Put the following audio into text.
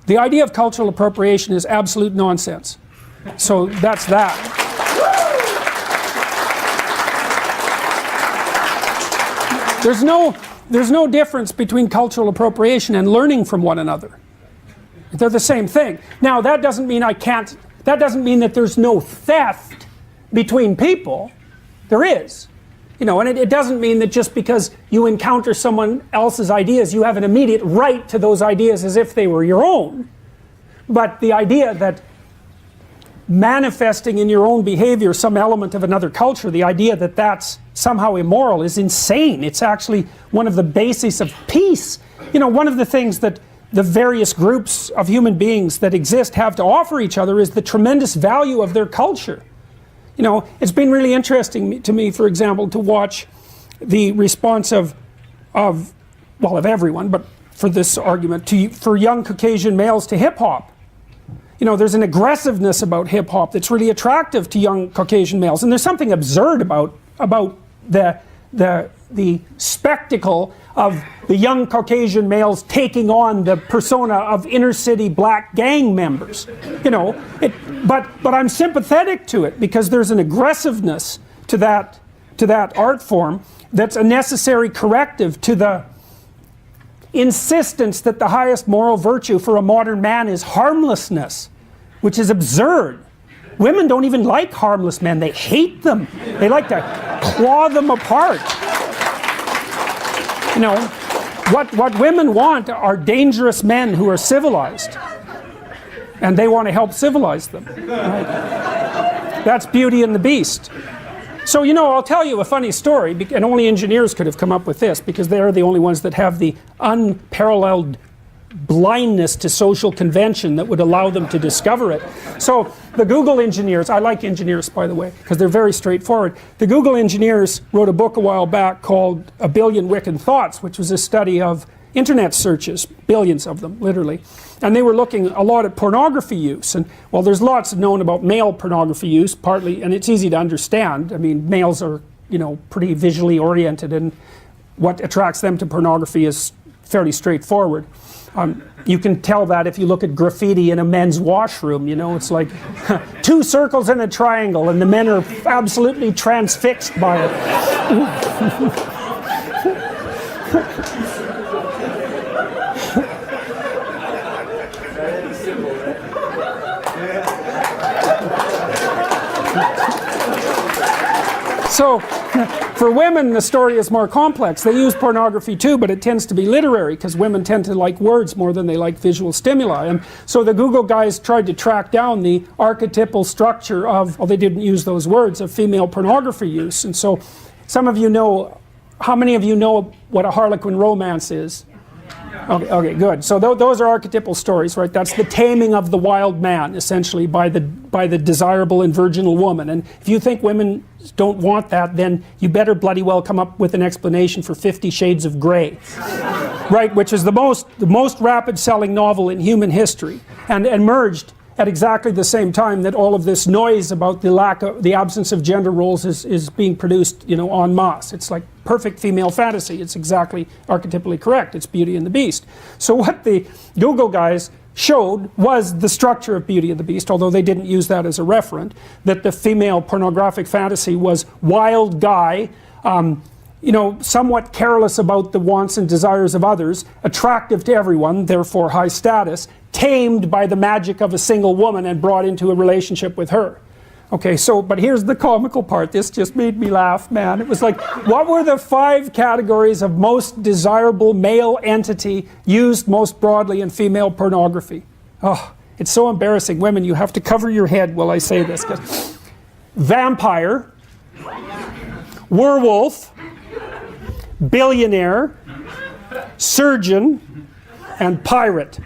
The idea of cultural appropriation is absolute nonsense. So that's that. There's no difference between cultural appropriation and learning from one another. They're the same thing. Now that doesn't mean that doesn't mean that there's no theft between people. There is. You know, and it doesn't mean that just because you encounter someone else's ideas, you have an immediate right to those ideas as if they were your own. But the idea that manifesting in your own behavior some element of another culture, the idea that that's somehow immoral is insane. It's actually one of the bases of peace. You know, one of the things that the various groups of human beings that exist have to offer each other is the tremendous value of their culture. You know, it's been really interesting to me, for example, to watch the response of everyone, but for this argument, for young Caucasian males to hip-hop. You know, there's an aggressiveness about hip-hop that's really attractive to young Caucasian males, and there's something absurd about the spectacle of the young Caucasian males taking on the persona of inner-city black gang members. You know, but I'm sympathetic to it because there's an aggressiveness to that art form that's a necessary corrective to the insistence that the highest moral virtue for a modern man is harmlessness, which is absurd. Women don't even like harmless men. They hate them. They like to claw them apart. You know, what women want are dangerous men who are civilized. And they want to help civilize them. Right? That's Beauty and the Beast. So, you know, I'll tell you a funny story, and only engineers could have come up with this, because they're the only ones that have the unparalleled blindness to social convention that would allow them to discover it. So the Google engineers, I like engineers by the way, because they're very straightforward. The Google engineers wrote a book a while back called A Billion Wiccan Thoughts, which was a study of internet searches, billions of them, literally. And they were looking a lot at pornography use. And well, there's lots known about male pornography use, partly, and it's easy to understand. I mean, males are, you know, pretty visually oriented, and what attracts them to pornography is fairly straightforward. You can tell that if you look at graffiti in a men's washroom. You know, it's like 2 circles and a triangle, and the men are absolutely transfixed by it. So, for women, the story is more complex. They use pornography too, but it tends to be literary, because women tend to like words more than they like visual stimuli. And so the Google guys tried to track down the archetypal structure of, well, they didn't use those words, of female pornography use. And so some of you know, how many of you know what a Harlequin romance is? Okay, good. So those are archetypal stories, right? That's the taming of the wild man, essentially, by the desirable and virginal woman. And if you think women don't want that, then you better bloody well come up with an explanation for 50 Shades of Grey, right? Which is the most rapid-selling novel in human history, and emerged at exactly the same time that all of this noise about the absence of gender roles is being produced, you know, en masse. It's like perfect female fantasy. It's exactly archetypally correct. It's Beauty and the Beast. So what the Google guys showed was the structure of Beauty and the Beast, although they didn't use that as a referent, that the female pornographic fantasy was wild guy, you know, somewhat careless about the wants and desires of others, attractive to everyone, therefore high status, tamed by the magic of a single woman and brought into a relationship with her. Okay, so, but here's the comical part. This just made me laugh, man. It was like, what were the 5 categories of most desirable male entity used most broadly in female pornography? Oh, it's so embarrassing. Women, you have to cover your head while I say this. Vampire, werewolf, billionaire, surgeon, and pirate.